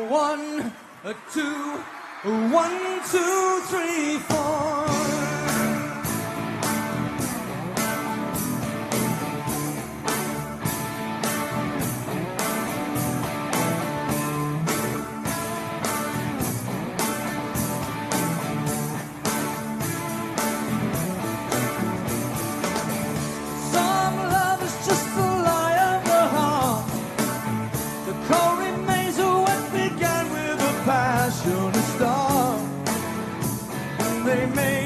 One, two, 1, 2, 3, 4. Some love is just a lie of the heart. The core remains what began with a passionate start. And they may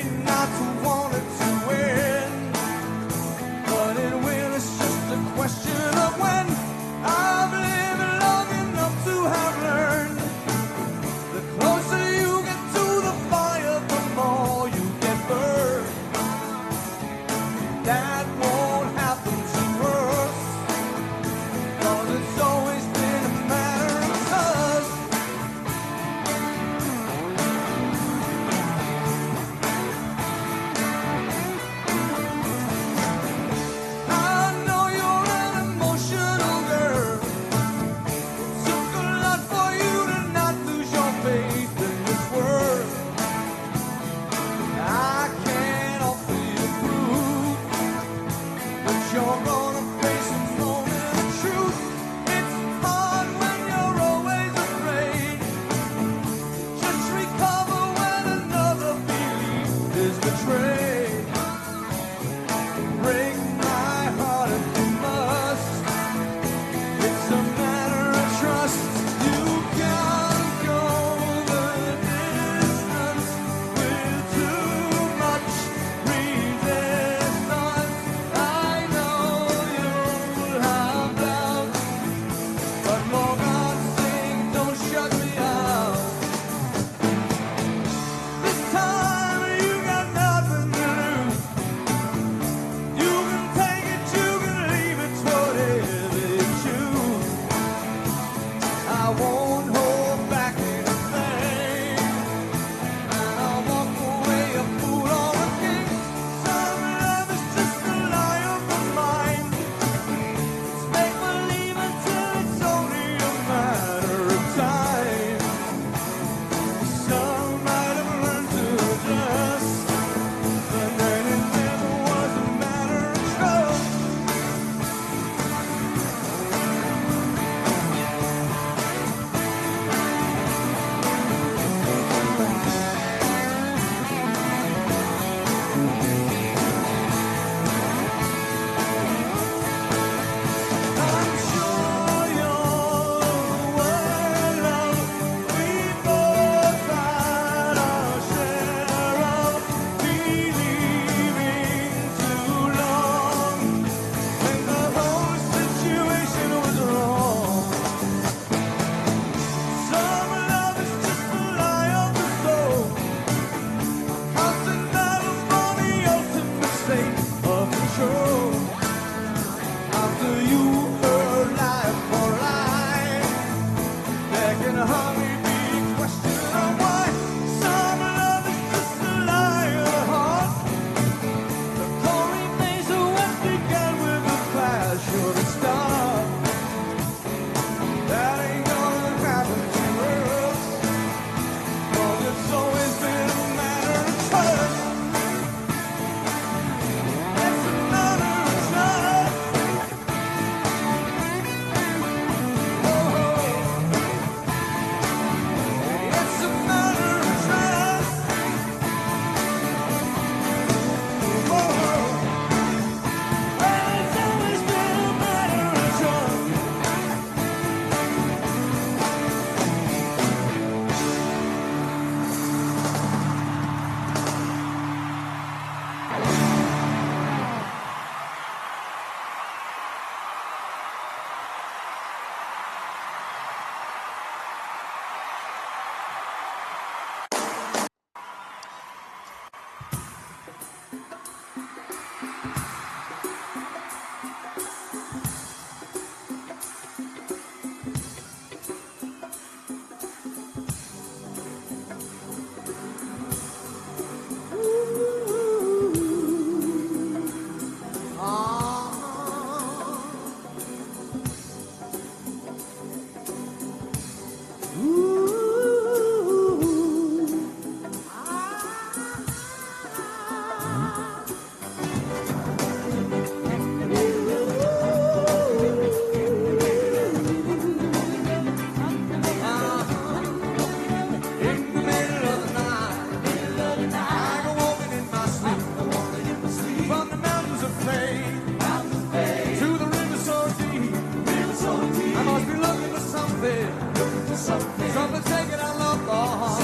Something taking our love gone.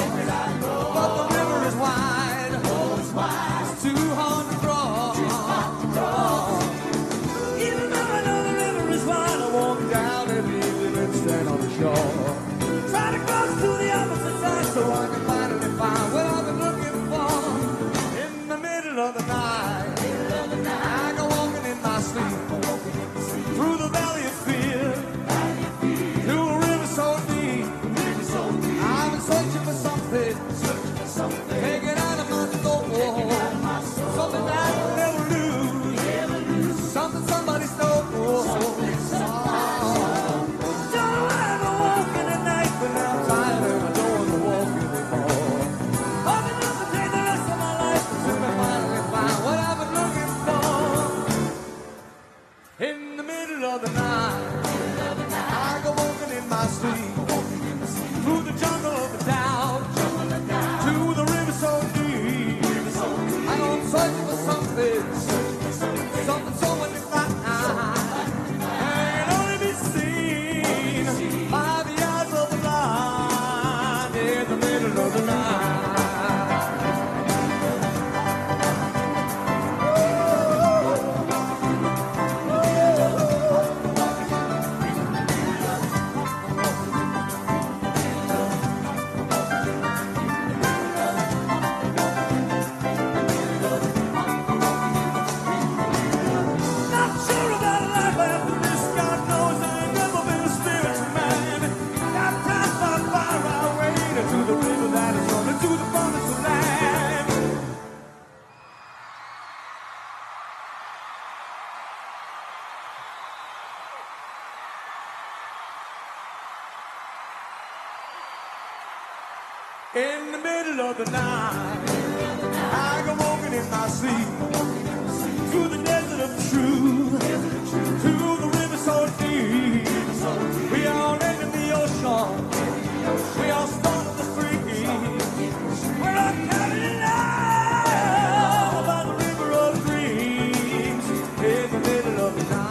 But the river is wide. It's too hard to cross. Even though I know the river is wide, I walk down every evening and stand on the shore. Try to cross to the opposite side so I can finally find what I've been looking for. In the middle of the night, I go walking in my sleep through the valley of fear, to a river so deep. I've been searching for something, taken out of my soul, something that I will never lose, something somebody stole. Don't ever walk in the night, but now I'm tired and I don't want to walk anymore. I've been able to take the rest of my life until I finally find what I've been looking for. In the middle of the night, I go walking in my sleep through the jungle of the doubt, to the river so deep. I know I'm searching for something so undefined, and can only be seen by the eyes of the blind. In the middle of the night. Not sure about life after this, God knows I ain't never been a spiritual man. Baptized by fire, I wade into the river that is running to the promised land. In the middle of the night, I go walking in my sleep through the desert of truth, to the river so deep. We all end in the ocean, we all start at the stream. We're all carried in love by the river of dreams. In the middle of the night.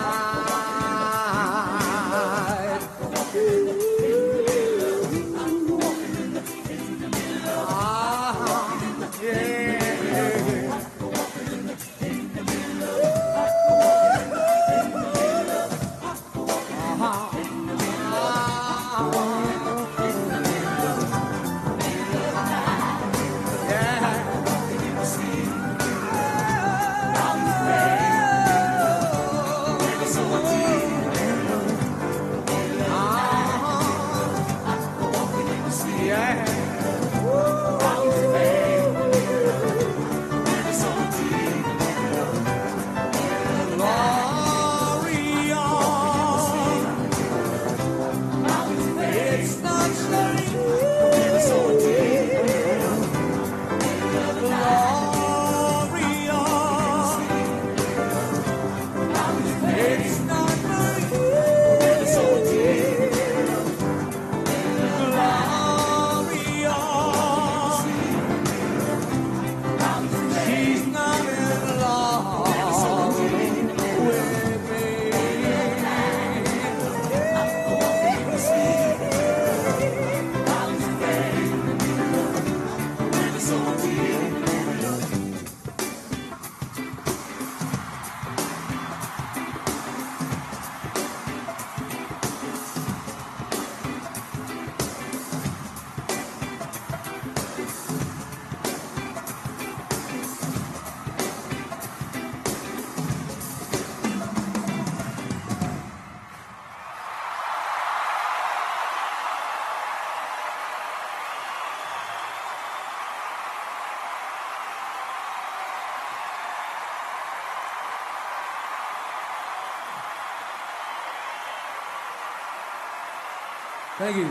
Thank you.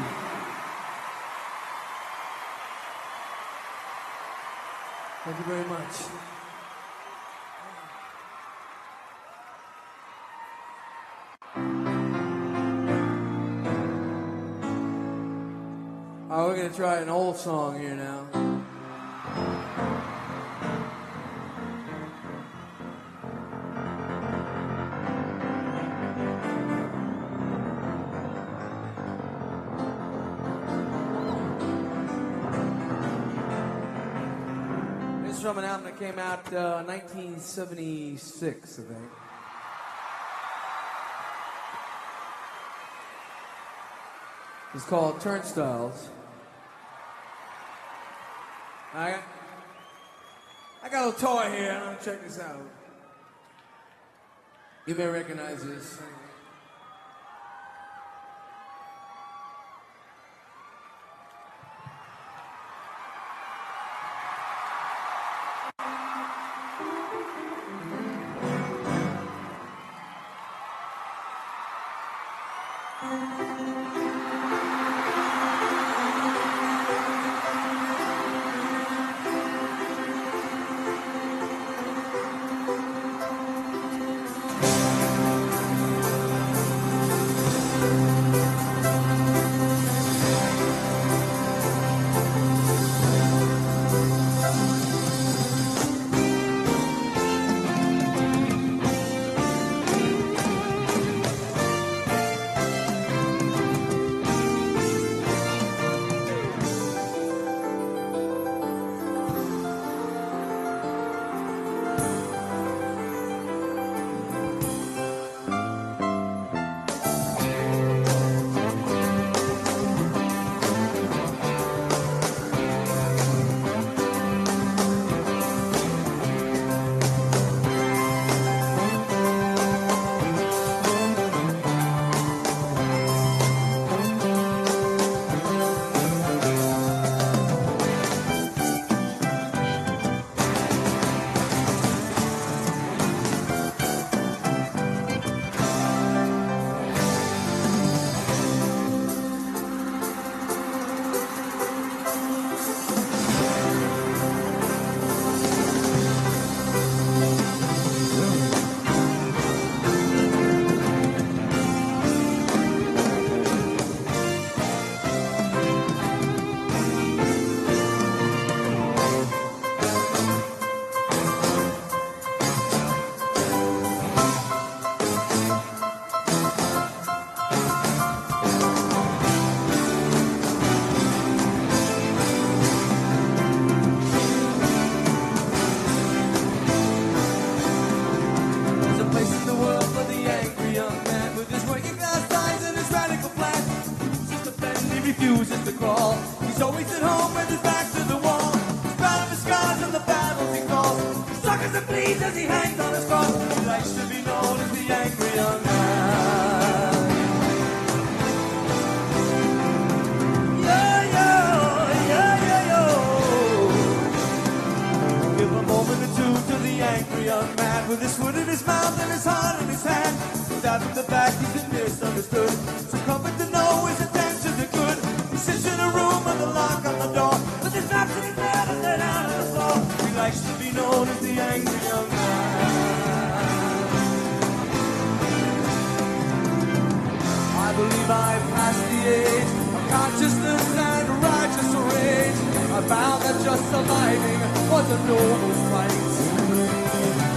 Thank you very much. All right, we're going to try an old song here now. from an album that came out 1976, I think. It's called Turnstiles. I got a little toy here. Check this out. You may recognize this. Refuses to crawl. He's always at home with his back to the wall. He's proud of his scars and the battles he calls. He suckers and bleeds as he hangs on his cross. He likes to be known as the angry young man. Yeah, yeah, yeah, yeah, yo. Give a moment or two to the angry young man with his foot in his mouth and his heart in his hand. Without in the back, he's been misunderstood. So comfort to know his intentions are good. He sits in a room with a lock on the door, with his maps in his bed and then out on the floor. He likes to be known as the angry young man. I believe I've passed the age of consciousness and righteous rage. I found that just surviving was a noble fight.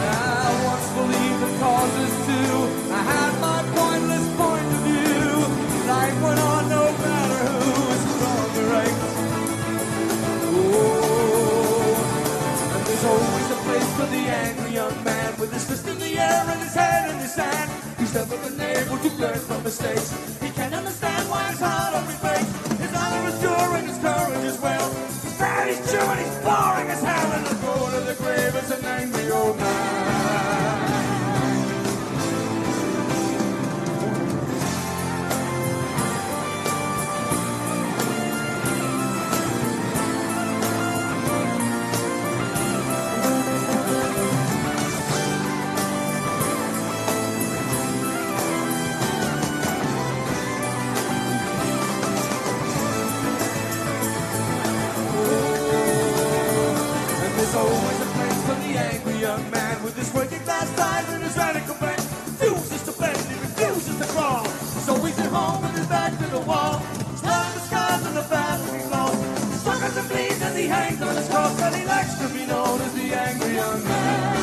I once believed the causes too. I had my pointless point of view. Life went on no matter who's wrong or right. Oh, and there's always a place for the angry young man with his fist in the air and his head in the sand. He's never been able to learn from mistakes. He can't understand why his heart always breaks. His honor is pure and his courage is well. He's bad, he's true, and he's boring as hell. And he'll go to the grave as an angry old man. There's always a place for the angry young man with his working class eyes and his radical brain. Refuses to bend, he refuses to crawl. He's always at home with his back to the wall. He's proud of the scars and the battles he's lost. He suffers and bleeds as he hangs on his cross, and he likes to be known as the angry young man.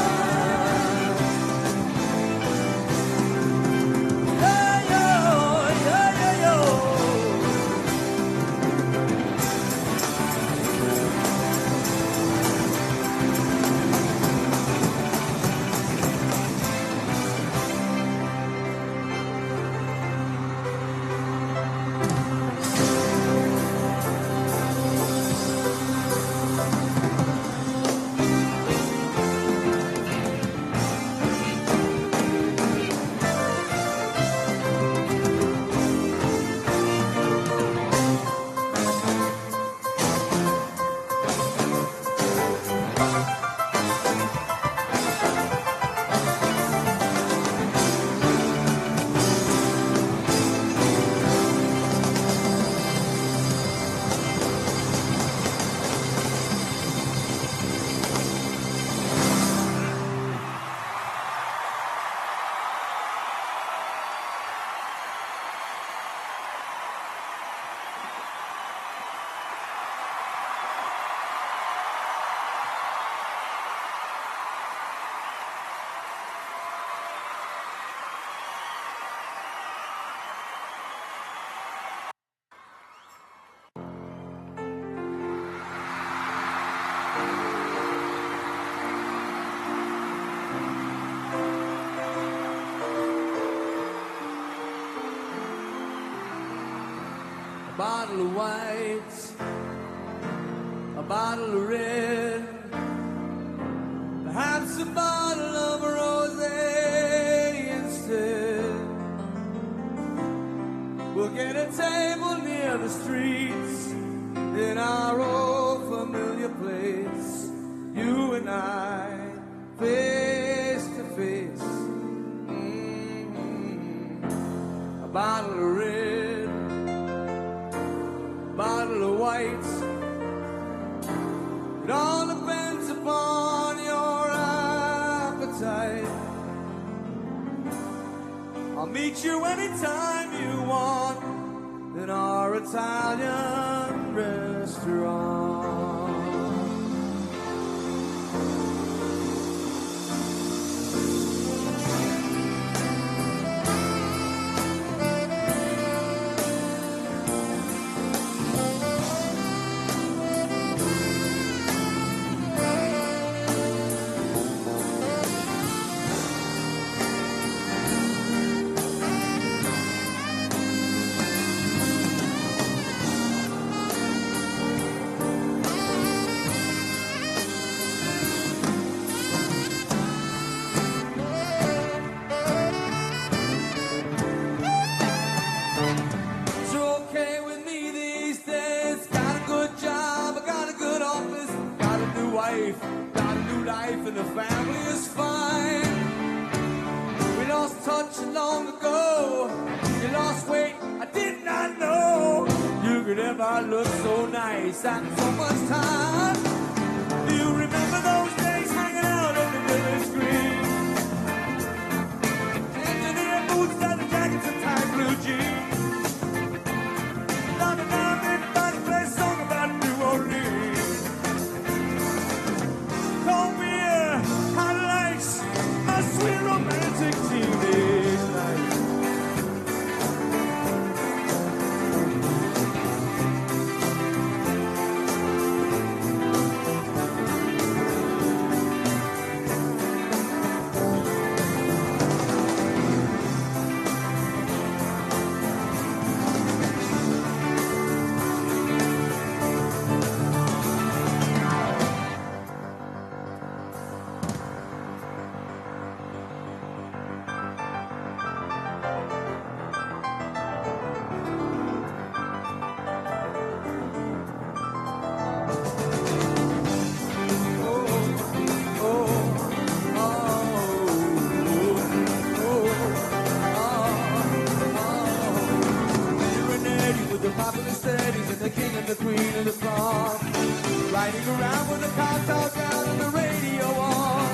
Yeah, yo, yeah, yeah, yo. bottle of white, a bottle of red, perhaps a bottle of rosé instead. We'll get a table near the streets in our old familiar place, you and I, face to face. A bottle of red, bottle of white. It all depends upon your appetite. I'll meet you anytime you want in our Italian restaurant. Got a new life and the family is fine. We lost touch long ago. You lost weight, I did not know you could ever look so nice and so much time. Do you remember those days hanging out on the village green? Engineer boots, leather jackets and tight blue jeans. Now everybody plays a song about New Orleans. Cold beer, hot lights, my sweet romantic teenage night. The king and the queen of the farm, riding around with the car top down and the radio on.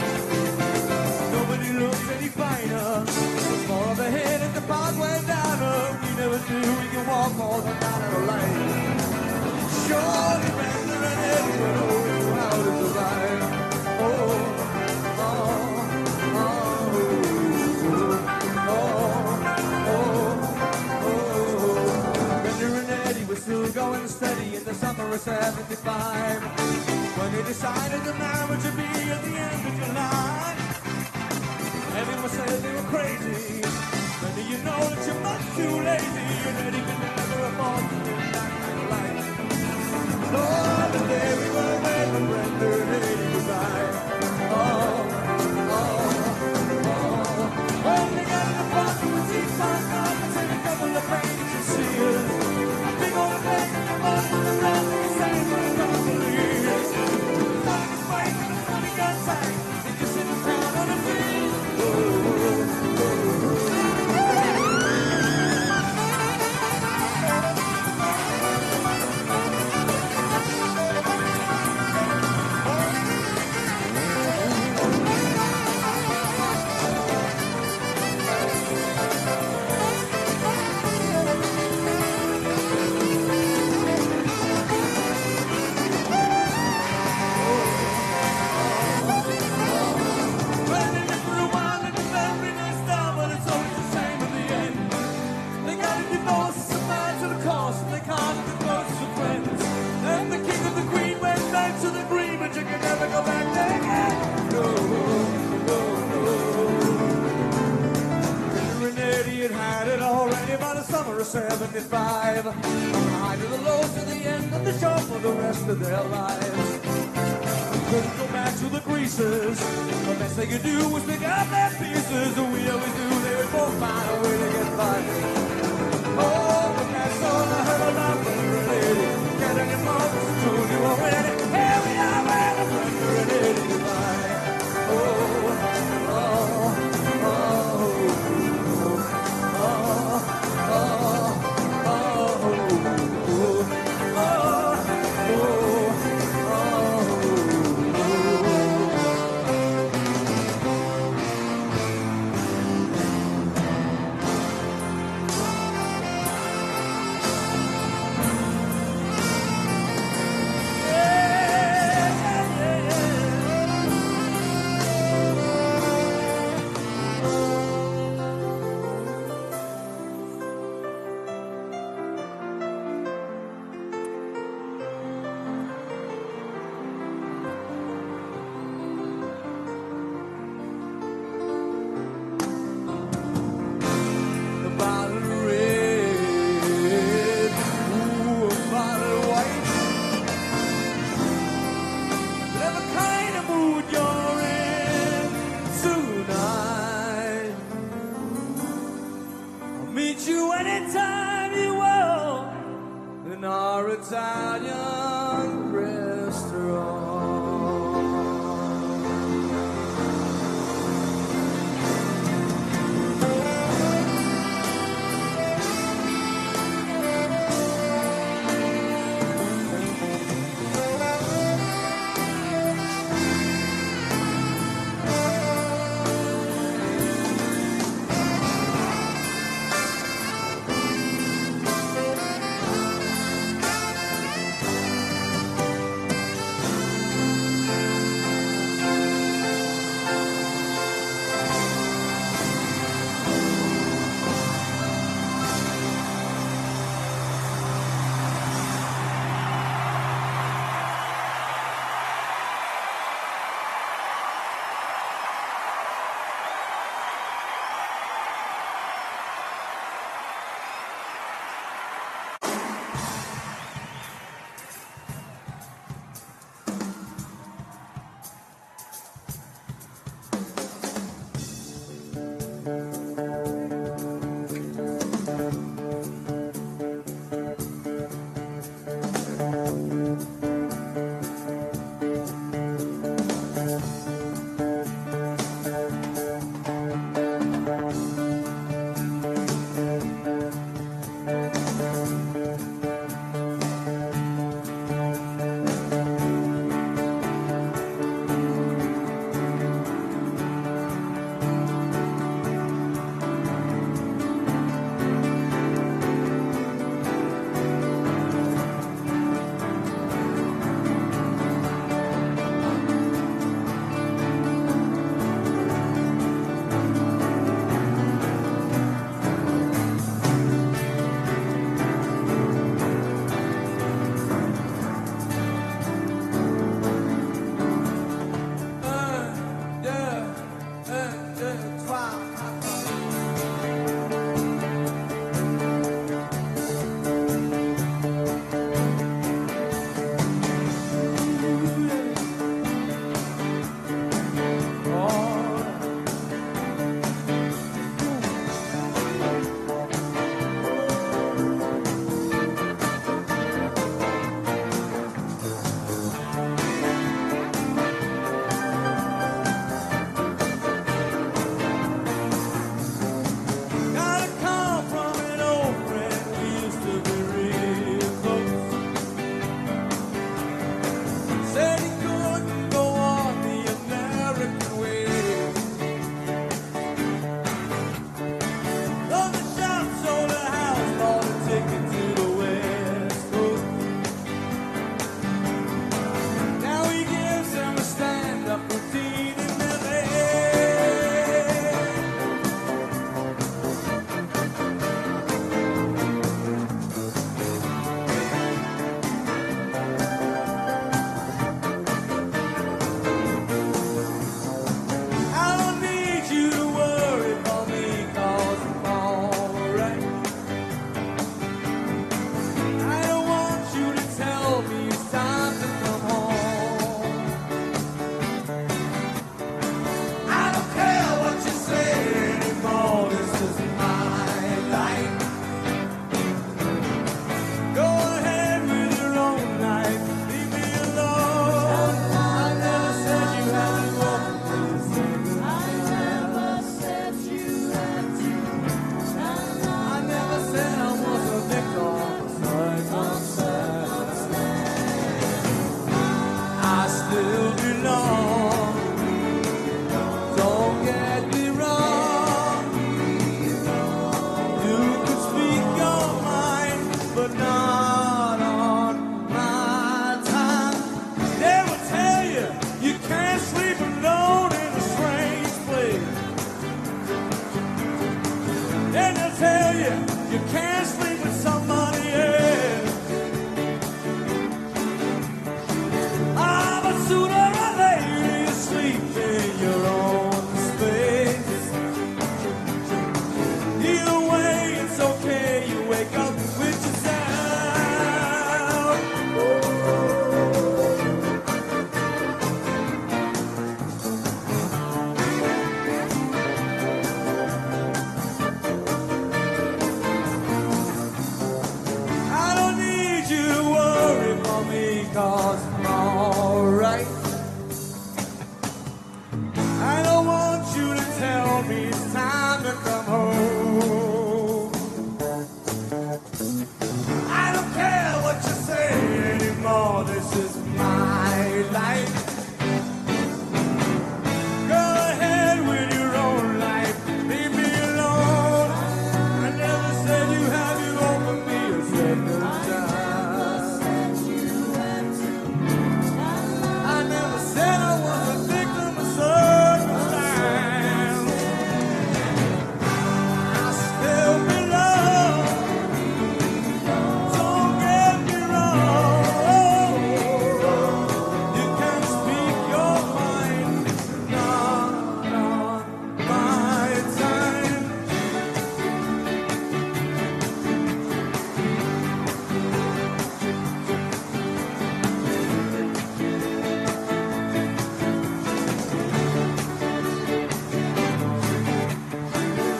Nobody looks any finer. It's more of a hit at the Broadway diner. We never do. We can walk more than down in a lane. Surely Bender and Eddie went over how to survive. Oh, oh, oh, oh, oh. Bender and Eddie were still going steady in the summer of '75 when they decided the marriage would be at the end of July. Everyone said they were crazy. Then do you know that you're much too lazy and Eddie could never afford to live that kind of life? Lord, the day we were away from Brenda and Eddie goodbye. Oh, oh, oh. When they got in the park with T-Punk carpets and a couple of paintings and seals. Big old bag and the bus on the ground and we sang for a couple of years. The sun was bright and the money got tight. They just sit down on the field. Oh, oh, oh. 75. From the high to the low to the end of the show for the rest of their lives. Couldn't go back to the greases. The best they could do was pick up their pieces. And we always knew they would both find a way to get by. Oh, but that's all I heard about the lady. Getting your mother's told you already. Here we are, where the friends are ready to goodbye. Oh, oh, oh, oh, oh. Meet you anytime you will in our Italian restaurant. you can't sleep with somebody else. Ah, but sooner or later you sleep in your own space. Either way, it's okay, you wake up with yourself. I don't need you to worry for me, 'cause I'm alright. I don't want you to tell me it's time to come home. I don't care what you say anymore, this is my life. Go ahead with your own life, leave me alone. I never said you had to open me a second time. I never said I was a victim of circumstance. I still belong. Don't get me wrong. You can speak your mind, not on my time.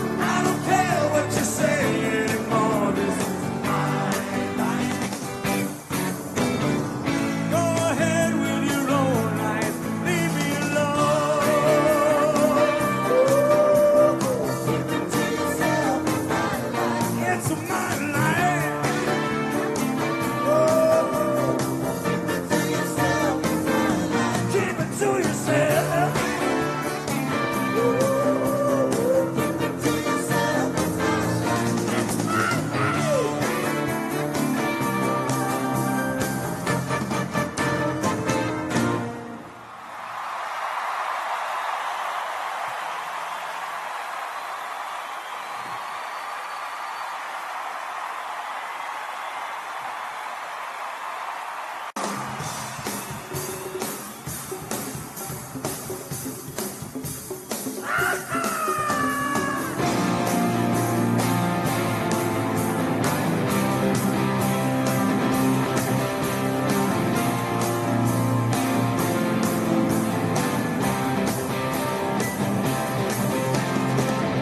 I don't care what you say anymore, this is my life. Go ahead with your own life, leave me alone. It's my life. Keep it to yourself.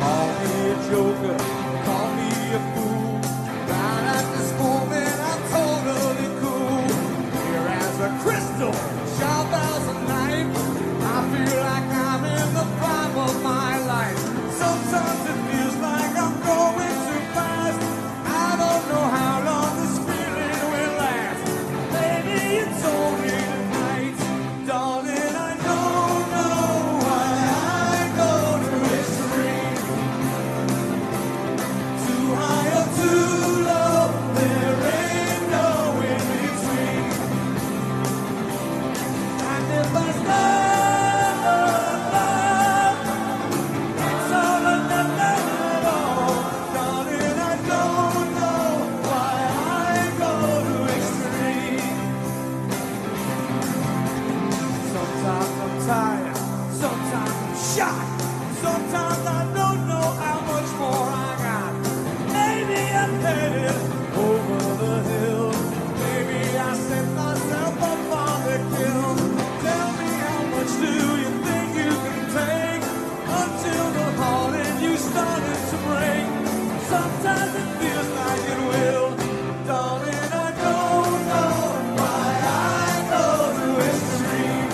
Call me a joker, call me a fool. Right at this moment, I'm totally cool. Clear as a crystal, sharp as a knife. I feel like I'm in the prime of my life. Sometimes it feels like I'm going too fast. I don't know how long this feeling will last. Maybe you told me tonight, darling, I don't know why I go to extreme. Too high or too low, there ain't no in between. And if I love, it's all or nothing at all. Darling, I don't know why I go to extreme. Sometimes I'm tired, sometimes I'm shot, sometimes I don't know how much more I got. Maybe I'm headed over the hill, maybe I set myself up on the kill. Tell me, how much do you think you can take until the heart in you started to break? Sometimes it feels like it will. Darling, I don't know why I go to extreme.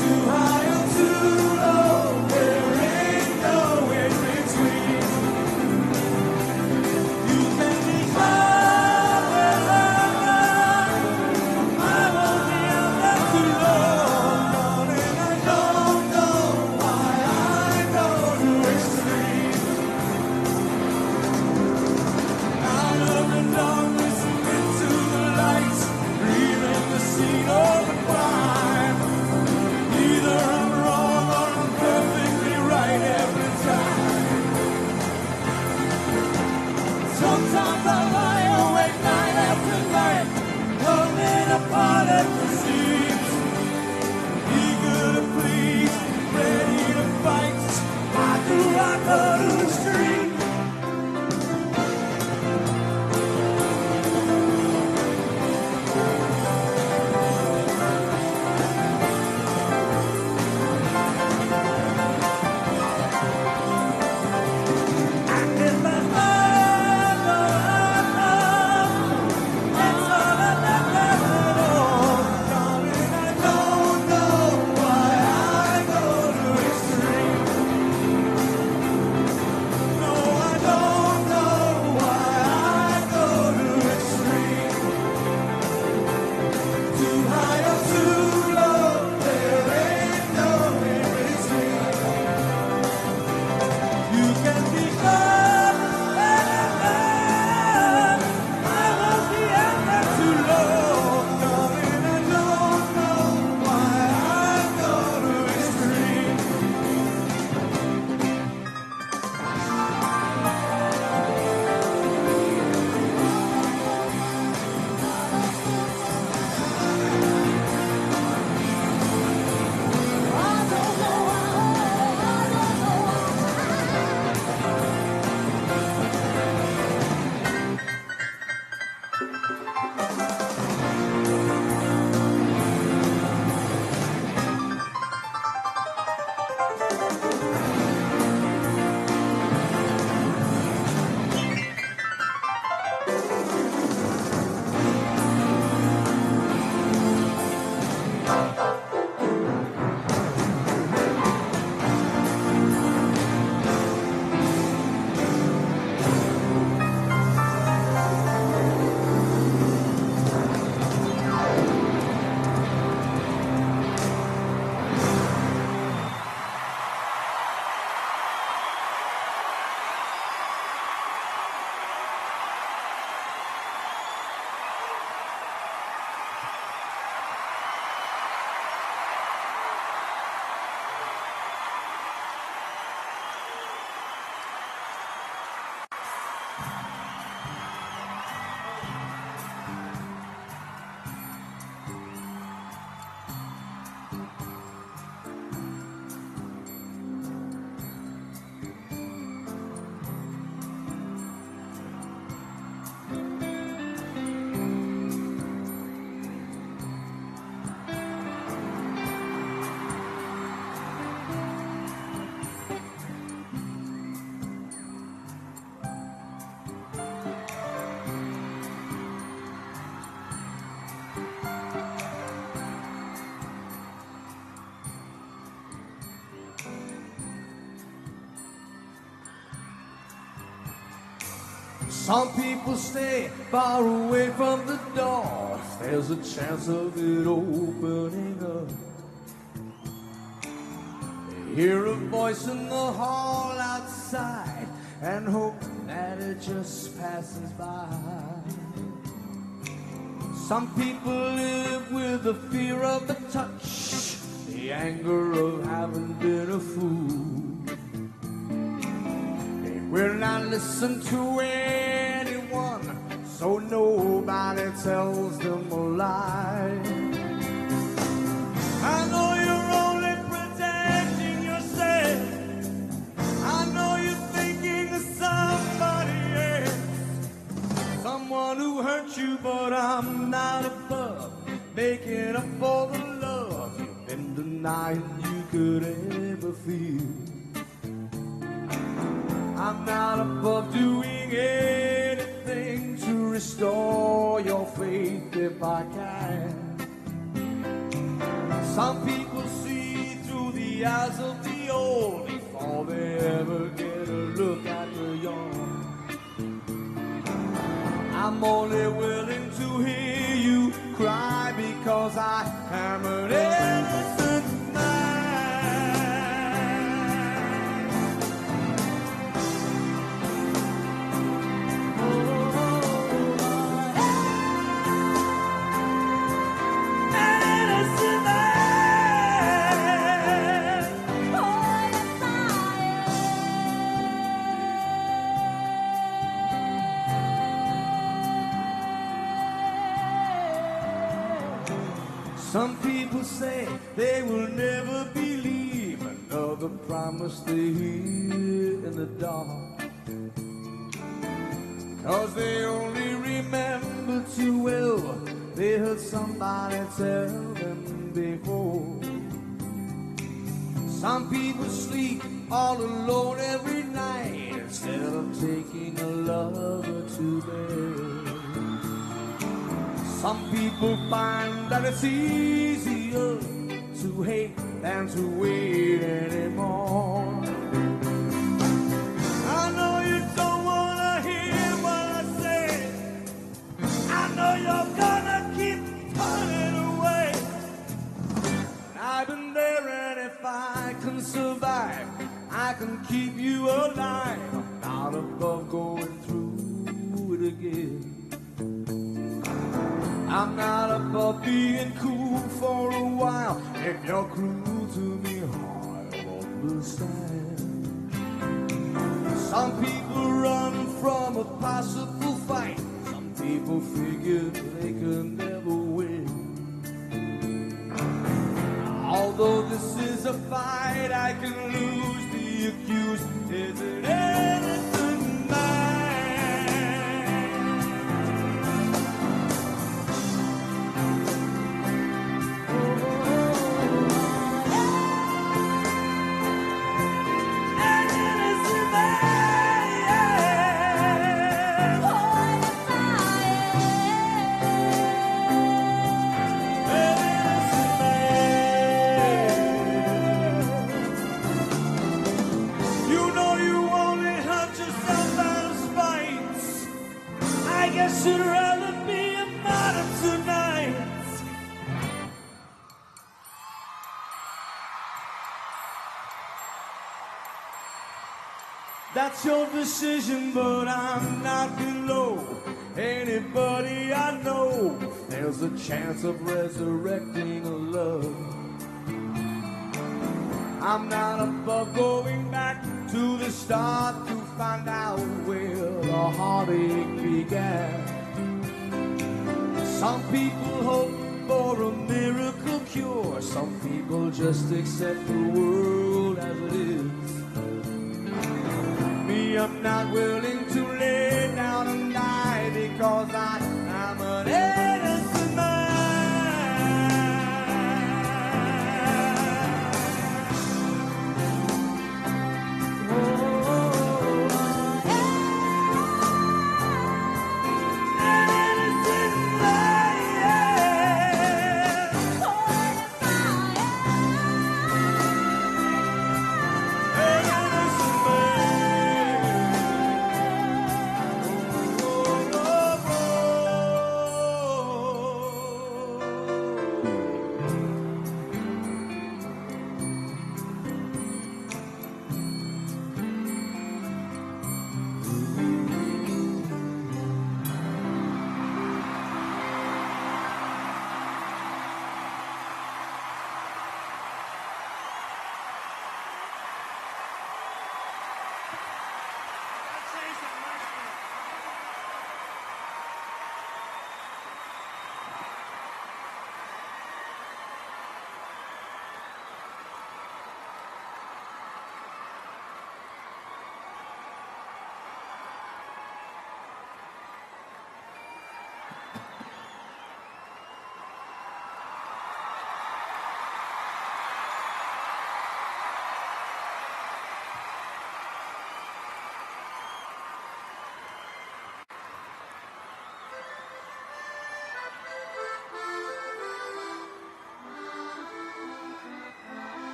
Too high or too low, there ain't no in between. You can be far, I won't be out there too long. Darling, I don't know why I go to extreme. Some people stay far away from the door. There's a chance of it opening up. They hear a voice in the hall outside and hope that it just passes by. Some people live with the fear of the touch, the anger of having been a fool. They will not listen to anyone, so nobody tells them a lie. I know you're only protecting yourself. I know you're thinking of somebody else, someone who hurt you, but I'm not above making up for the love you've been denying you could ever feel. I'm not above doing anything to restore your faith if I can. Some people see through the eyes of the old before they ever get a look at the young. I'm only willing to hear you cry because I am an innocent man. Some people say they will never believe another promise they hear in the dark, 'cause they only remember too well they heard somebody tell them before. Some people sleep all alone every night instead of taking a lover to bed. Some people find that it's easier to hate than to wait anymore. I know you don't want to hear what I say. I know you're gonna keep turning away. I've been there, and if I can survive, I can keep you alive. I'm not above going through it again. I'm not above being cool for a while. If you're cruel to me, I'll understand. Some people run from a possible fight. Some people figure they could never win. Although this is a fight I can lose, the accused is an innocent man. Should rather be a martyr tonight. That's your decision, but I'm not below anybody I know. There's a chance of resurrecting a love. I'm not above going back to the start to find out where the heartache began. Some people hope for a miracle cure. Some people just accept the world as it is. Me, I'm not willing to lay down and die because I am an innocent man.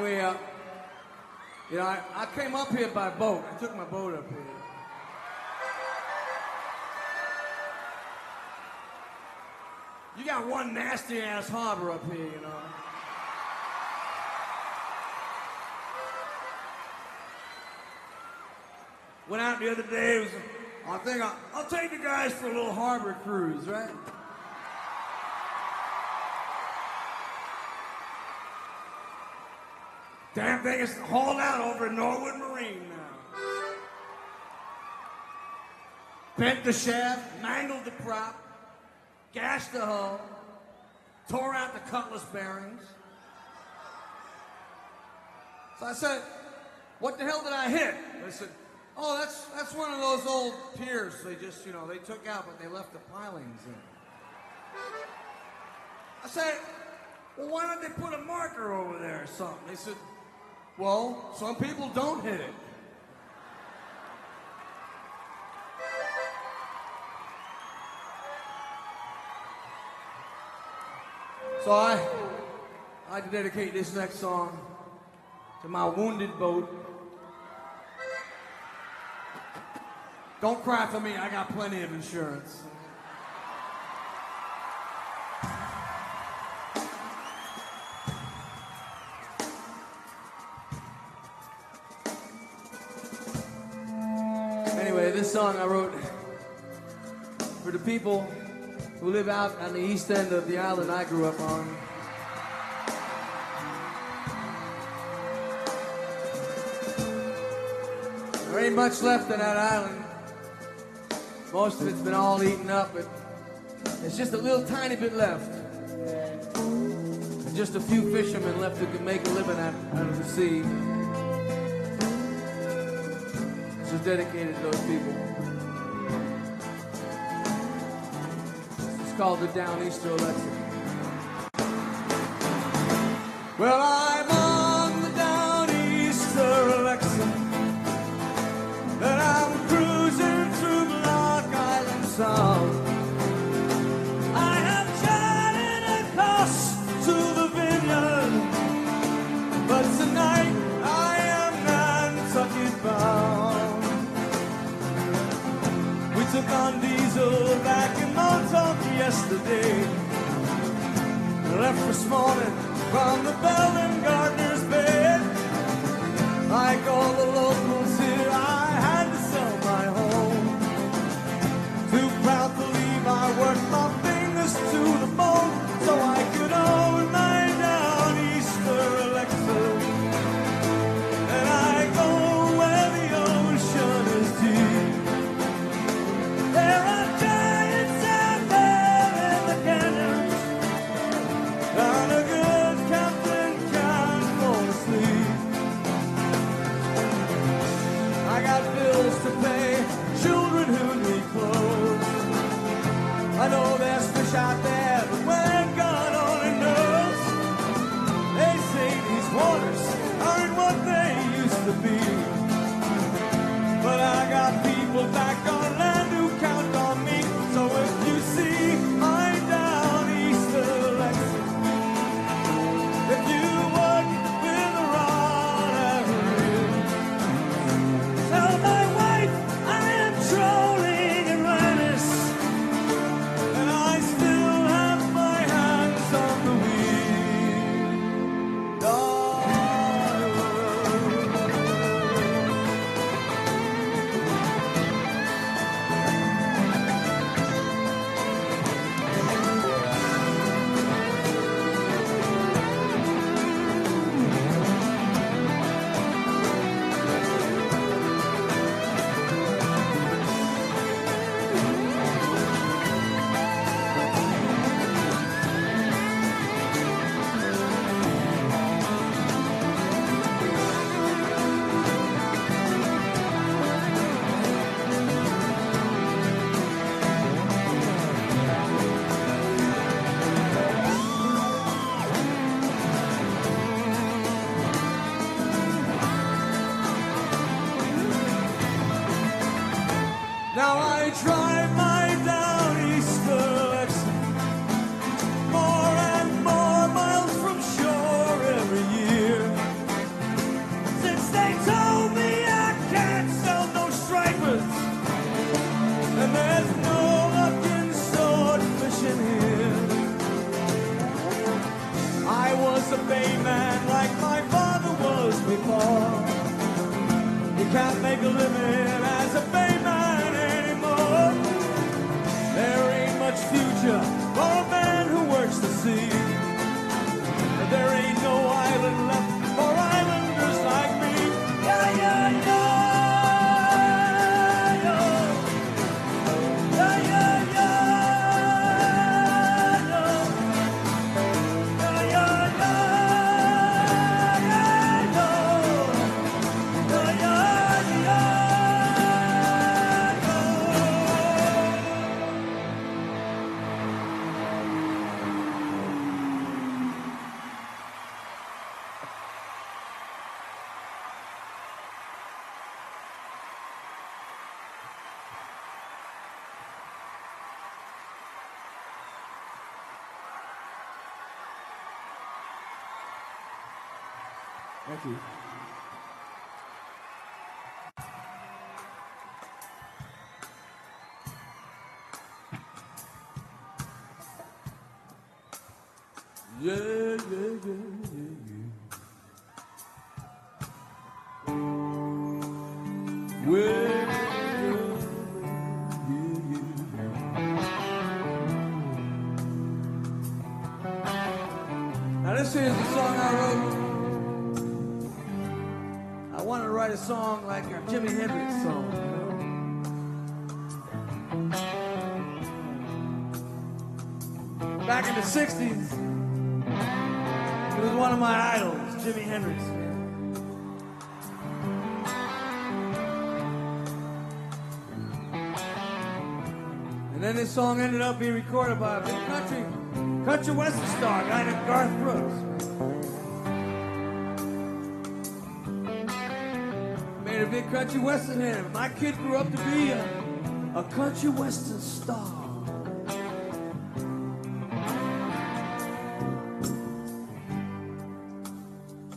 Anyway, I came up here by boat. I took my boat up here. You got one nasty-ass harbor up here, you know. Went out the other day. I think I'll take you guys for a little harbor cruise, right? Damn thing is hauled out over in Norwood Marine now. Bent the shaft, mangled the prop, gashed the hull, tore out the cutlass bearings. So I said, what the hell did I hit? They said, oh, that's one of those old piers they just, they took out, but they left the pilings in. I said, well, why don't they put a marker over there or something? They said, well, some people don't hit it. So I dedicate this next song to my wounded boat. Don't cry for me, I got plenty of insurance. Anyway, this song I wrote for the people who live out on the east end of the island I grew up on. There ain't much left of that island. Most of it's been all eaten up, but there's just a little tiny bit left. And just a few fishermen left who can make a living out of the sea. This is dedicated to those people. It's called the Downeaster Alexa. Well, I'm on the Downeaster Alexa, and I'm cruising through Block Island Sound. I have charted across to the vineyard, but tonight I am Nantucket bound. We took on diesel back in Montauk yesterday, left this morning from the Belden Gardener's Bed. Like all the locals here, I had to sell my home. Too proud to leave, I worked my fingers to the bone so I could own my Downeaster Alexa. And I go where the ocean is deep. There are giants out there in the canyons, and a good captain can't fall asleep. I got bills to pay, children who need clothes. I know there's fish out there, but when God only knows. They say these waters aren't what they used to be, but I got people back on land who count on me. So if you see my Downeaster Alexa, if you work with a rod and reel, tell my wife I am trolling in Venice, and I still have my hands on the wheel. Now I drive my Downeaster Alexa more and more miles from shore every year. they told me I can't sell no stripers, and there's no luck in sword fishing here. I was a bay man like my father was before. You can't make a living as a bay man anymore. There ain't much future for a man who works the sea. There ain't no island left for islanders like me. Yeah, yeah, yeah, yeah. Yeah, yeah, yeah, yeah. Yeah, yeah, yeah, yeah, yeah. Yeah, yeah, yeah. Thank you. Yeah, yeah, yeah, yeah, yeah. Well, yeah, yeah. Now this is the song I wrote. I wanted to write a song like a Jimi Hendrix song, you know? Back in the 60s, he was one of my idols, Jimi Hendrix. And then this song ended up being recorded by a big country western star, a guy named Garth Brooks. Made a big country western hit. My kid grew up to be a country western star.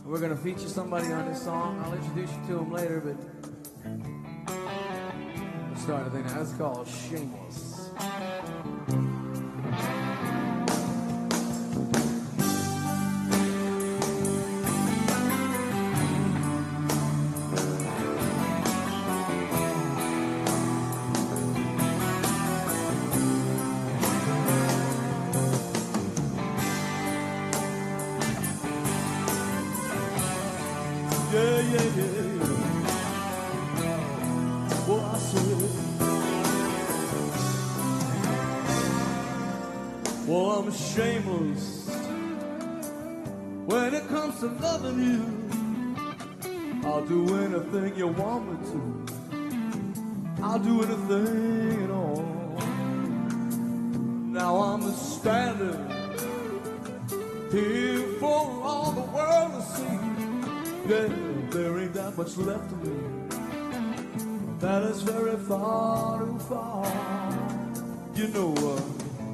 We're gonna feature somebody on this song. I'll introduce you to him later, but let's start the thing now. It's called Shameless. Yeah, yeah, yeah, yeah. Well, I said, well, I'm shameless when it comes to loving you. I'll do anything you want me to. I'll do anything at all. Now I'm standing here for all the world to see. Yeah, there ain't that much left of me. That is very far too far. You know,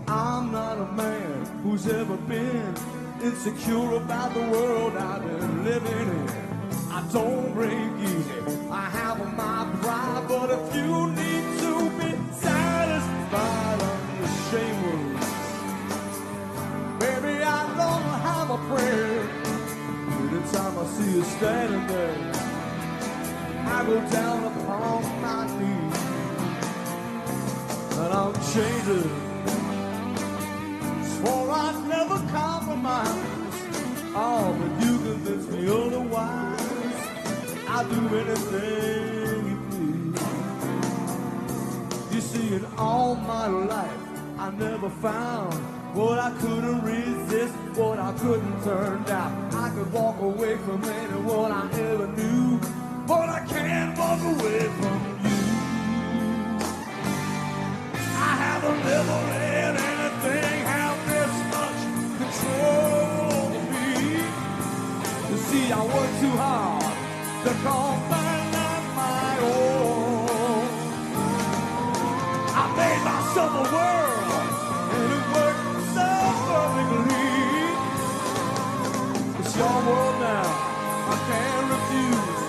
I'm not a man who's ever been insecure about the world I've been living in. I don't break easy. I have my pride, but if you need to be satisfied, I'm shameless. Baby, I don't have a prayer. Anytime I see you standing there, I go down upon my knees, and I'm changing. Swore I'd never compromise. Oh, but you convince me otherwise. I'll do anything you please. You see, in all my life, I never found what I couldn't resist, what I couldn't turn down. I could walk away from anyone I ever knew, but I can't walk away from you. I haven't never let anything have this much control over me. You see, I work too hard to call my life my own. I made myself a world, and it worked so perfectly. It's your world now, I can't refuse.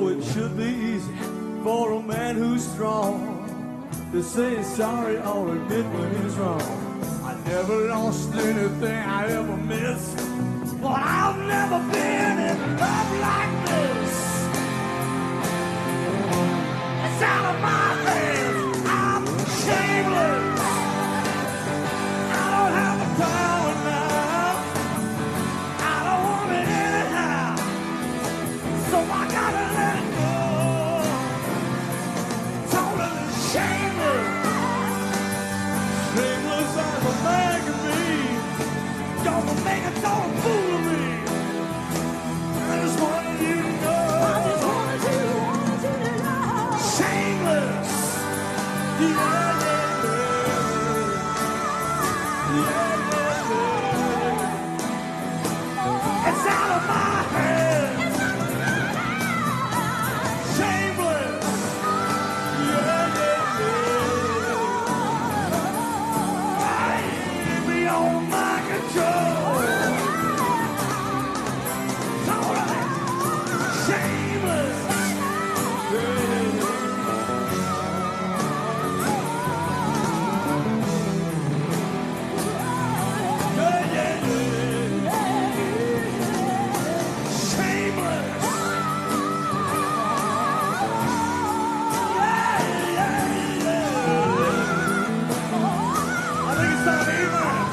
know it should be easy for a man who's strong to say sorry or admit when he's wrong. I never lost anything I ever missed, but I've never been in love like this. It's out of my hands. I'm shameless. I don't have the power now. I don't want it anyhow. So I gotta let it go. Totally shameless. Shameless as a man can be. Don't make a total fool of me. I just want you to know. I just want you to know. Shameless. Yeah, yeah, yeah. Yeah, yeah. It's out of my hands. Shameless. Yeah, yeah, yeah. I ain't beyond my control. Totally shameless. Yeah, yeah, yeah, yeah, yeah. Shameless. I think it's time to eat mine.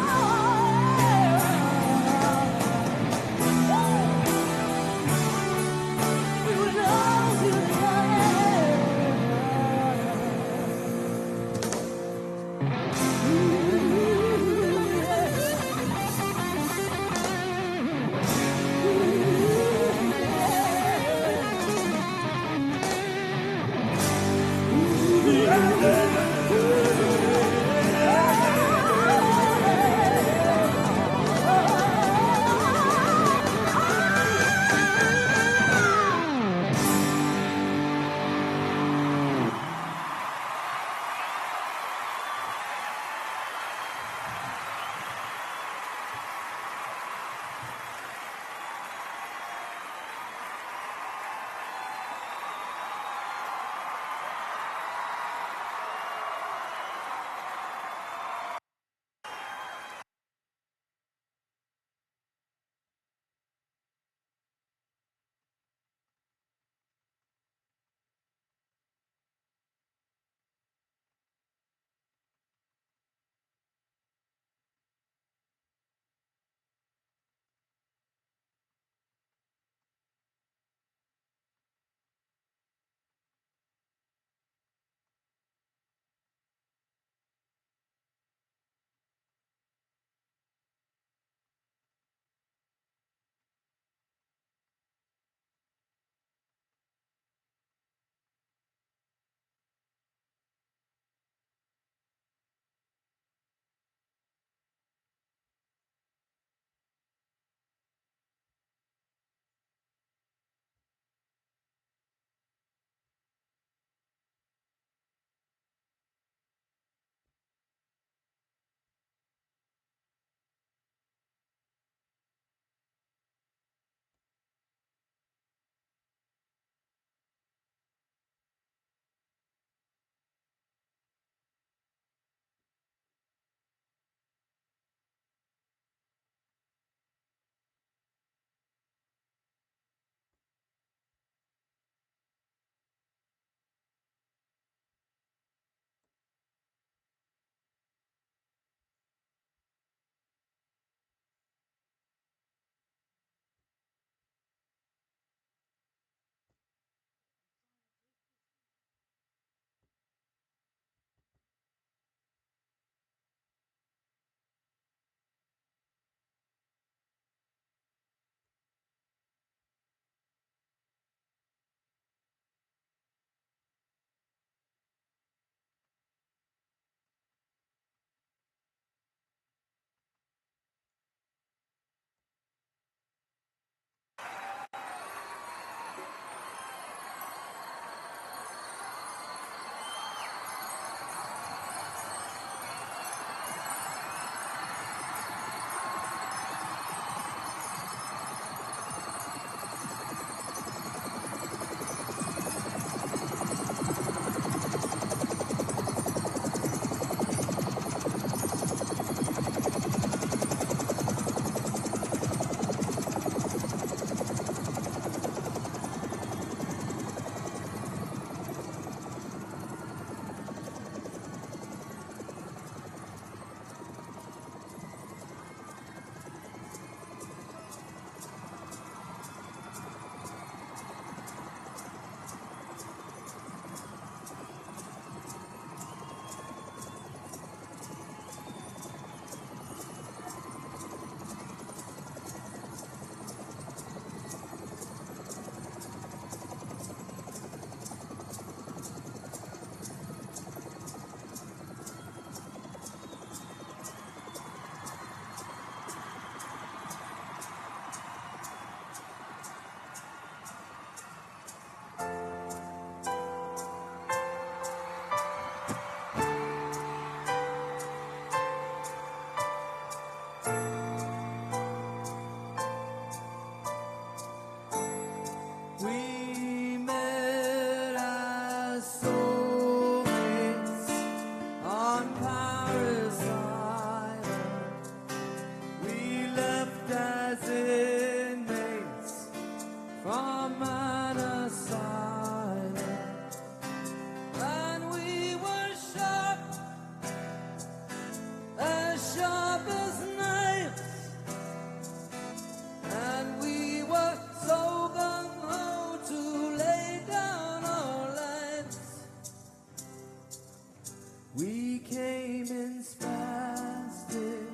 came in spastic,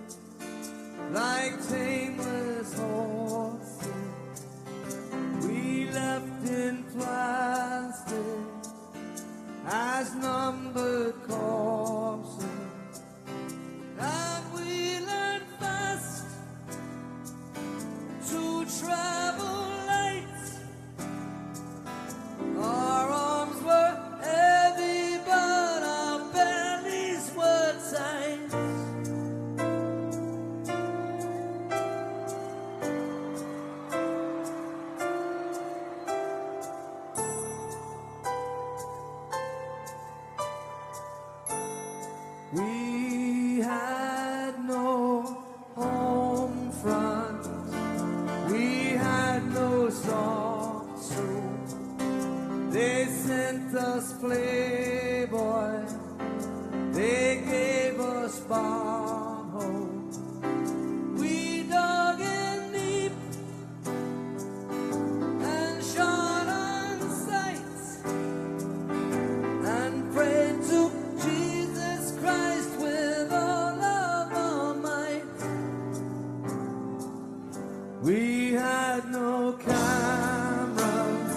like tameless horses. We left in plastic as numbered corpses, and we learned fast to travel light. Our arms were heavy, but our bellies were tight. We had no home front, we had no soft soap. They sent us Playboy, they gave us bomb hope. We dug in deep and shot on sight and prayed to Jesus Christ with all of our might. We had no cameras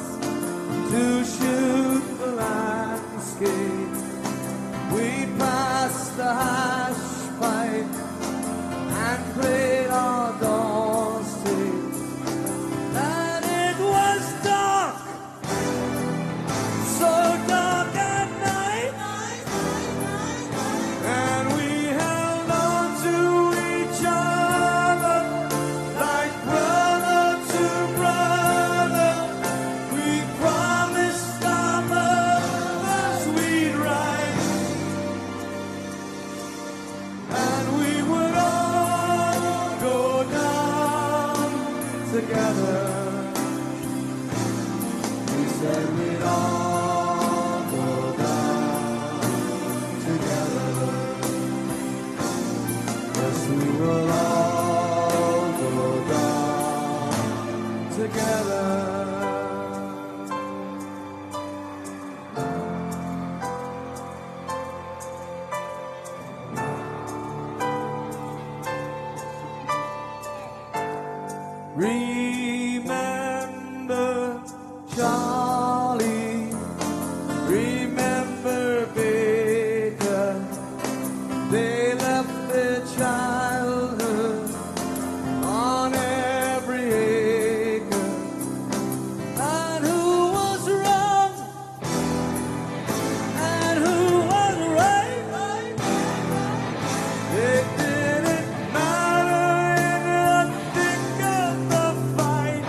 to shoot the landscape. We passed the hash pipe and played our doors tape. And it was dark, so dark at night, and we held on to each other like brother to brother. We promised our mothers we'd write, and we would all go down together. We said we'd all go down together. Yes, we will all go down together. Remember Charlie, remember Baker. They left their childhood on every acre. And who was wrong and who was right? It didn't matter in the thick of the fight.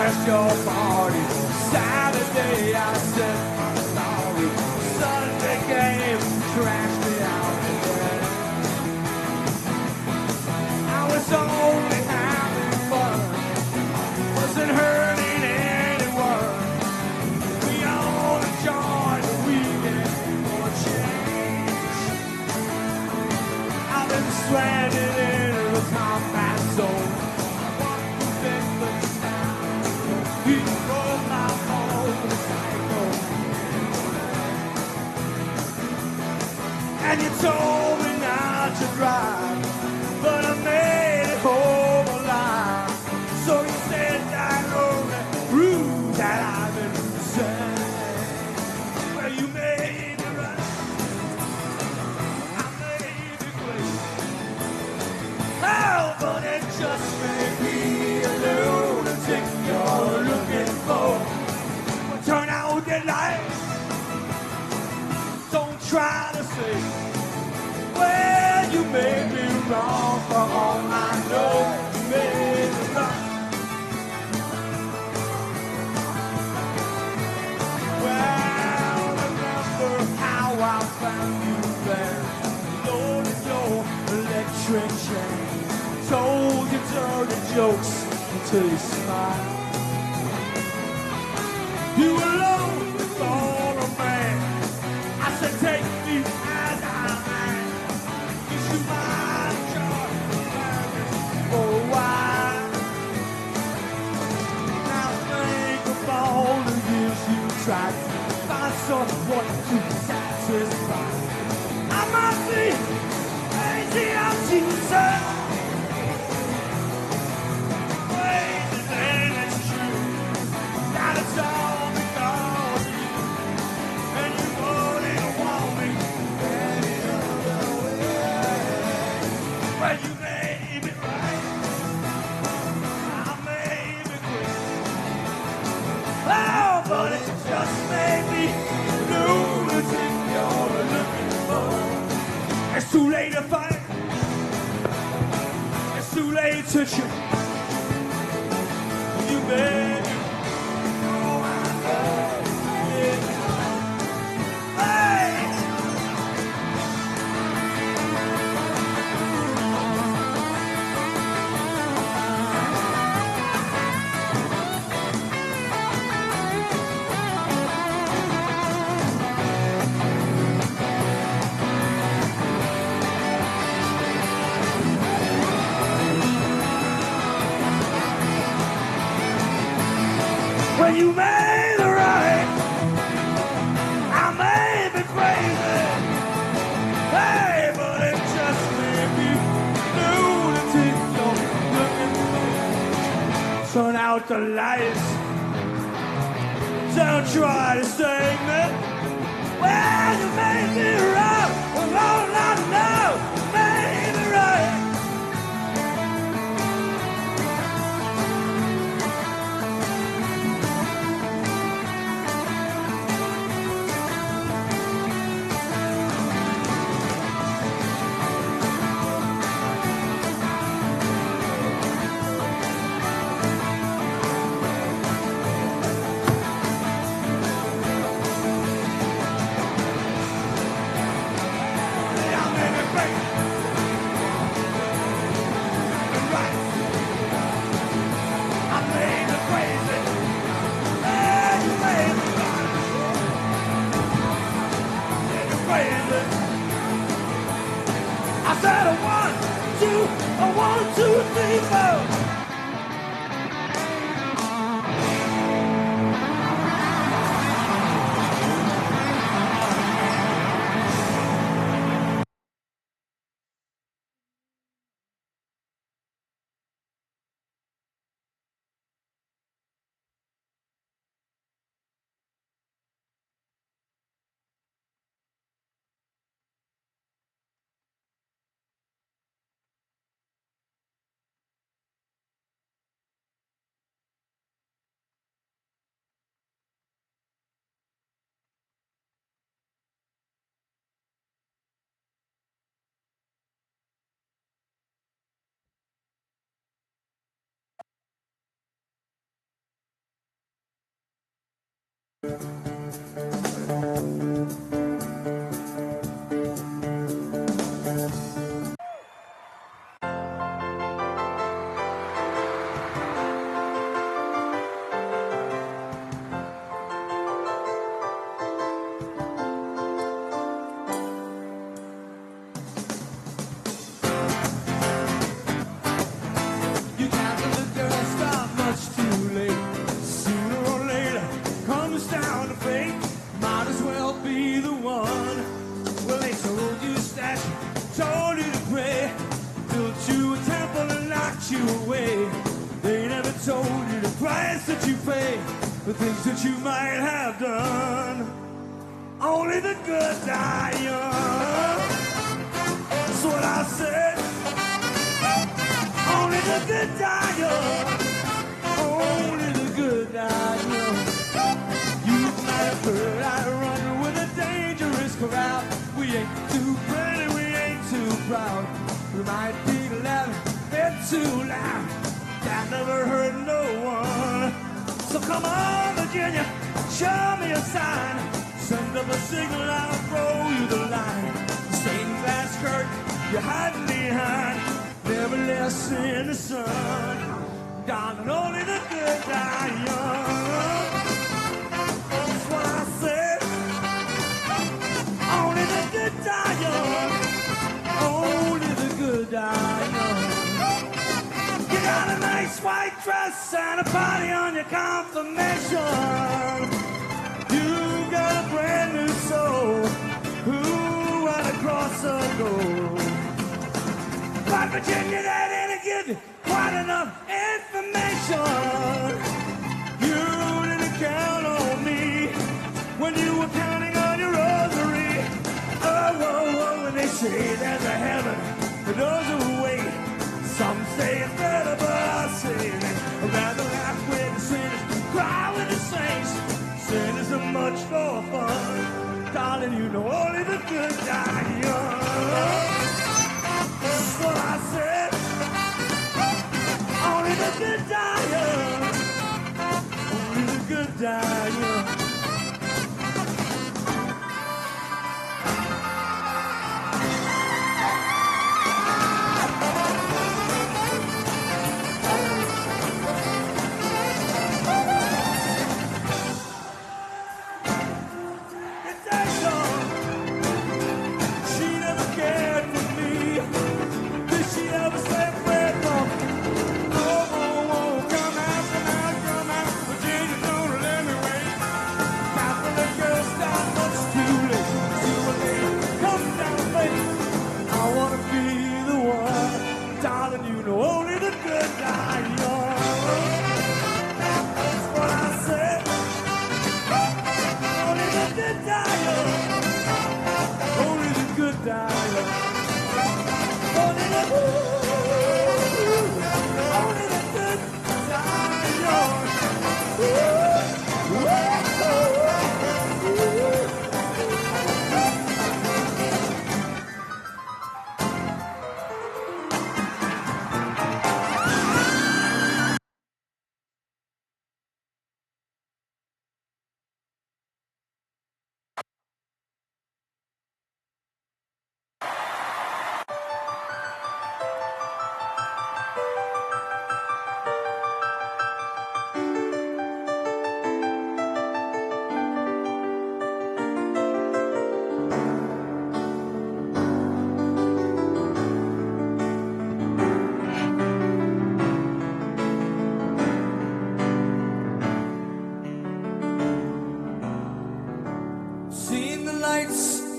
crashed your party. Saturday I said I'm sorry. Sunday came, crashed me out again. I was only having fun, wasn't hurting anyone. We all enjoyed the weekend for a change. I've been stranded in the combat zone. He drove my motorcycle, and you told me not to drive, but I made it home alive. So you said that only proves that I've been insane. Well, you made me right, I made it great. Oh, but it just may be a lunatic you're looking for. Well, turn out the lights, don't try to say, well, you made me wrong. For all I know, you made me right. Well, remember how I found you there, loaded your electric chain, told you dirty jokes until you smiled. You alone with all a man. I said, take me as I am. Cause you might just for a while. Now think of all the years you tried to find someone to satisfy. I might be crazy, I'm Jesus. Crazy, and it's true. That it's all because of you. And you wouldn't want me any other way. But you made me right, I made me great. Oh, but it just made me lunatic you're looking for. It's too late to fight, it's too late to cheat. You made me, oh, I know, yeah. Hey! When you made the right, I made me crazy. Hey, but it just made me lunatic you're looking for. Turn out the lights, don't try to save me. Well, you made me right, well, all I know, you made me right. I said a 1, 2, 3, 4. You got to the girl, stop much too late. Sooner or later, comes down to fate. Might as well be the one. Well, they sold you a statue, told you to pray, built you a temple and locked you away. They never told you the price that you pay for things that you might have done. Only the good die young. That's what I said. Only the good die young. Only the good die young. You might have heard I run with a dangerous crowd. We ain't too pretty, we ain't too proud. We might be loud, bit too loud. That never hurt no one. So come on, Virginia, show me a sign. Send up a signal, I'll throw you the line. Stained glass curtain, you're hiding behind. Never less in the sun. Darling, only the good die young. That's what I said. Only the good die young. Only the good die young. You got a nice white dress and a party on your confirmation. You got a brand new soul. Who went across the goal? But Virginia, that didn't give you quite enough information. You didn't count on me when you were counting on your rosary. Oh, oh, oh, and they say there's a heaven for those who wait. Some say it's better, but I say I'd rather laugh with the sinners, cry with the saints. Sinners are much more fun. Darling, you know only the good die young. That's what I said. Only the good die young. Only the good die young.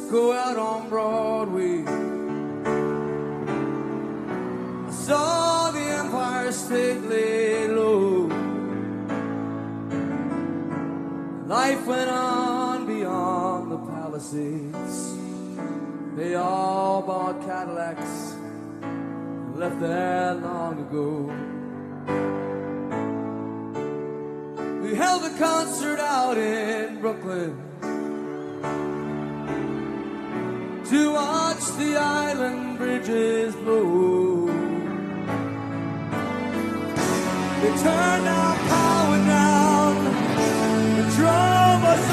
Go out on Broadway. I saw the Empire State lay low. Life went on beyond the Palisades. They all bought Cadillacs and left there long ago. We held a concert out in Brooklyn to watch the island bridges blow. They turned our power down and drove us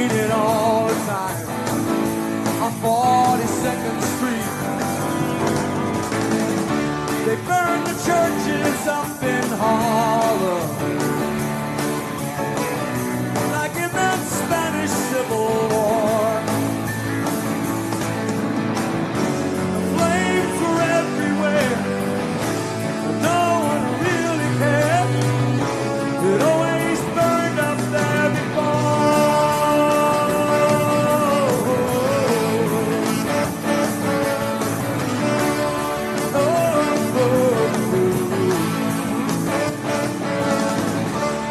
waited all the time on 42nd Street. They burned the churches up in Harlem, like in that Spanish Civil War. The flames were everywhere, but no one really cared. It always burned up there before.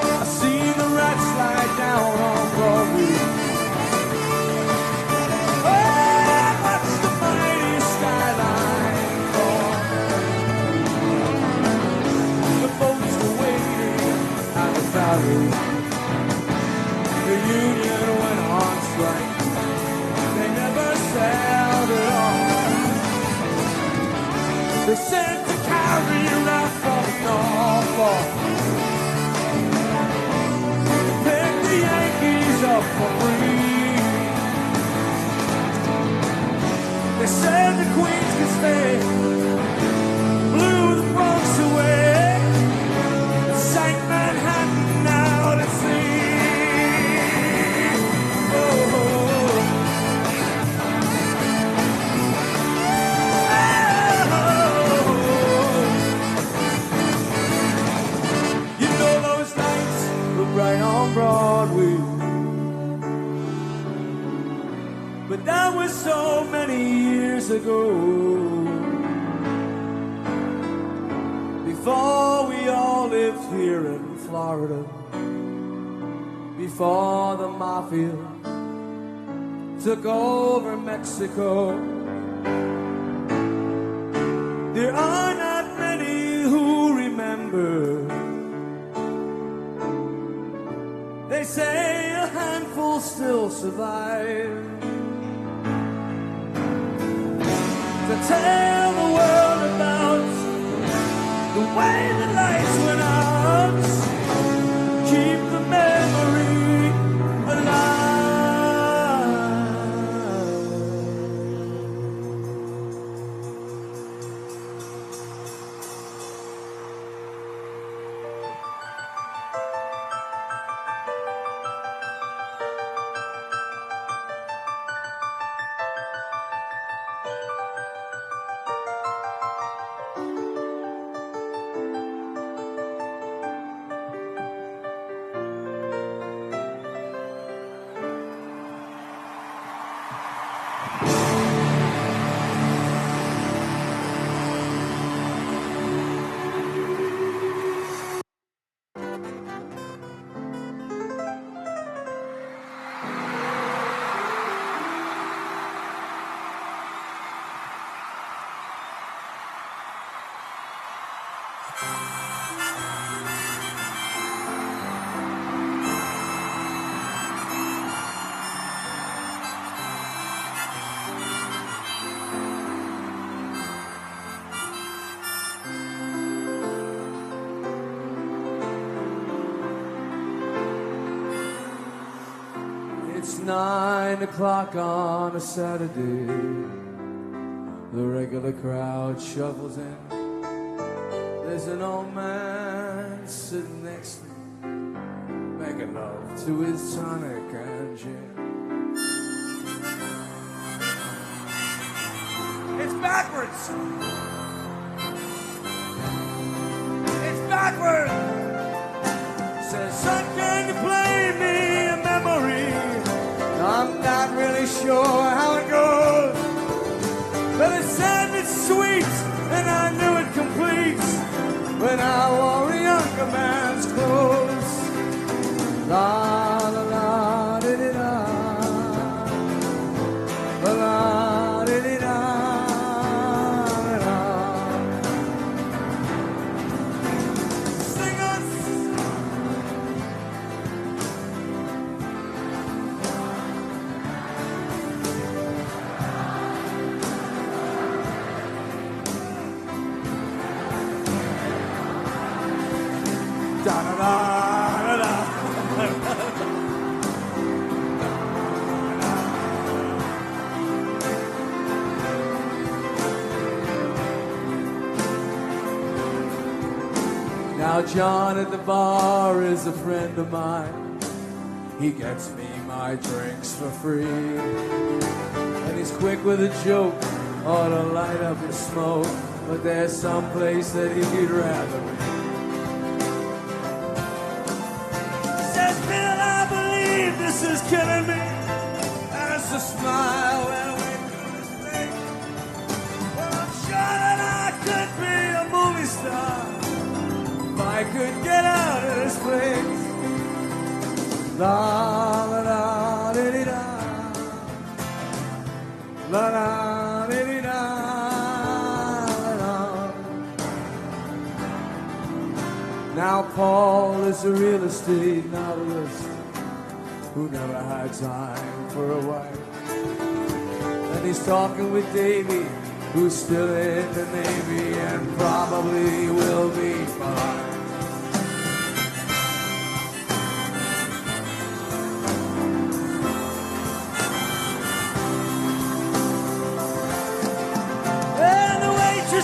I seen the rats slide down on Broadway. Oh, I watched the mighty skyline fall. The boats were waiting at the valley. The union went on strike. They never sailed at all. They sent to carry out from Norfolk. Picked the Yankees up for free. They said the Queens could stay. Blew the Bronx away. Sank Manhattan out at sea. Oh. You know those nights were bright on Broadway, but that was so many years ago. Before we all lived here in Florida, before the mafia took over Mexico. There are not many who remember. They say a handful still survive to tell the world about the way the lights went out. Keep the memory alive. It's 9 o'clock on a Saturday. The regular crowd shuffles in. There's an old man sitting next to me, making love to his tonic and gin. It's backwards! It's backwards! Says, son, can you play me a memory? I'm not really sure how it goes, but it said it's sweet, and I knew it complete when I wore a younger man's clothes. La la la di di da, la la di di da, da da. Sing us. Da da da da da. Now John at the bar is a friend of mine. He gets me my drinks for free. And he's quick with a joke, ought to light up his smoke. But there's some place that he'd rather be. He says, Bill, I believe this is killing me. And it's a smile when I wake up his face. Well, I'm sure that I could be a movie star if I could get out of this place. La la la di di da, la la di di da, la la. Now Paul is a real estate novelist who never had time for a wife, and he's talking with Davy, who's still in the Navy and probably will be fine.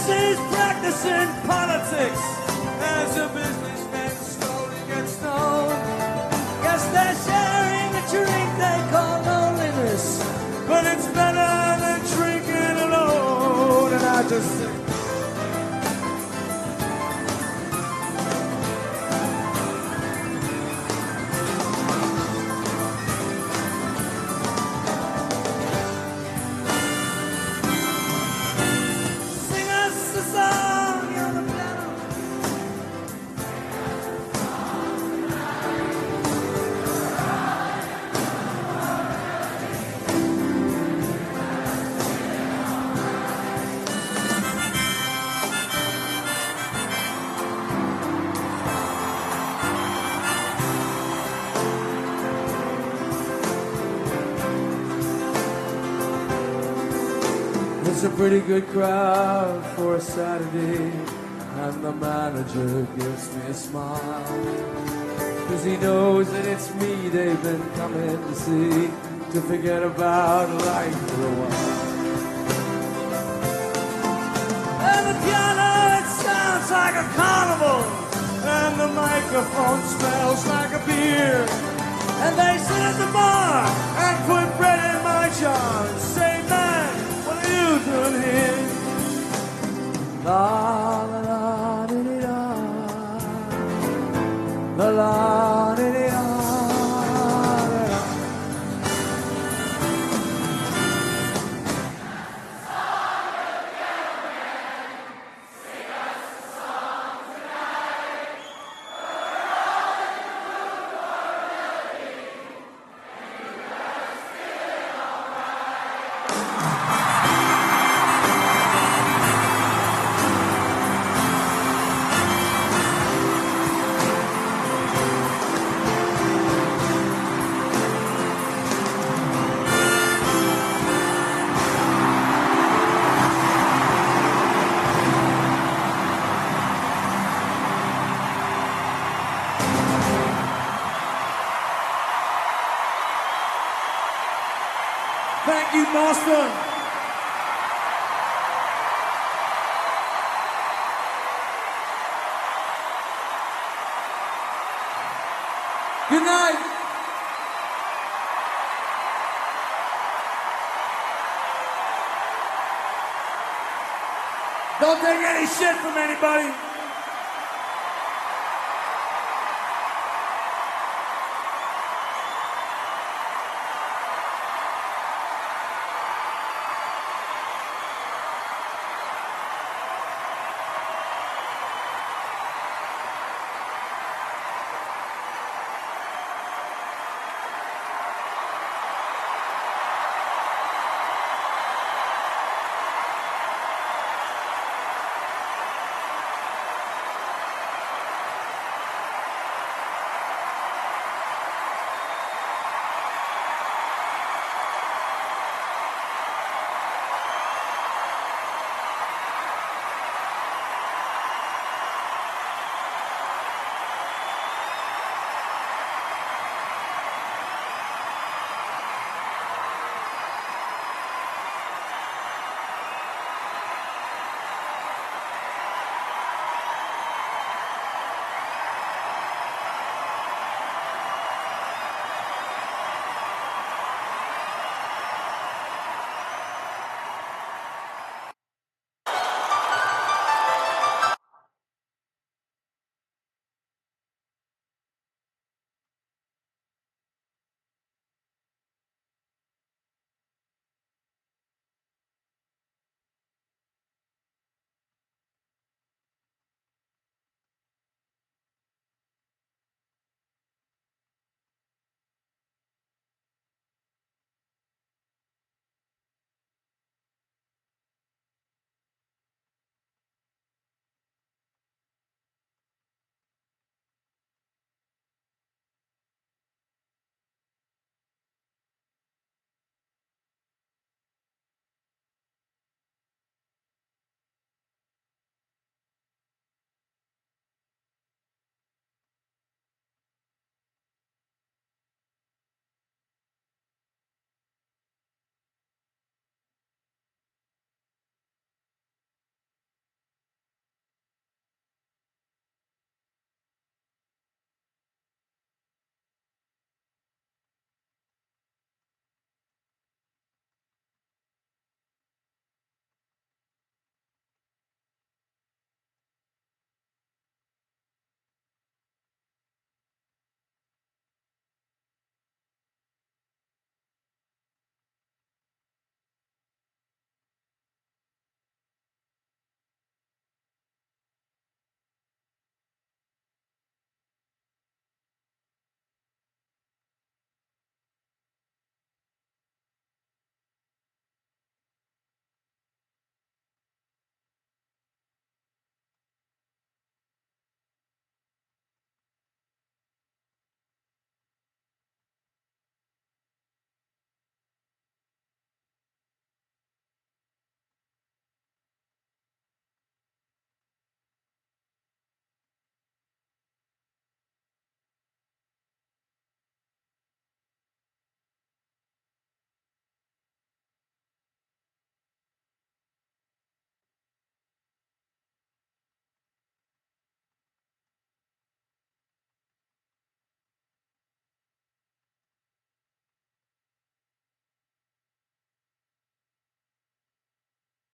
He's practicing politics as a businessman slowly gets stoned. Guess they're sharing a drink they call loneliness, but it's better than drinking alone. And I just think, it's a pretty good crowd for a Saturday, and the manager gives me a smile, 'cause he knows that it's me they've been coming to see, to forget about life for a while. And the piano, it sounds like a carnival, and the microphone smells like a beer, and they sit at the bar and put bread in my jar and say, man, you doing here? La la la di di da, la la di di da. Thank you, Boston. Good night. Don't take any shit from anybody.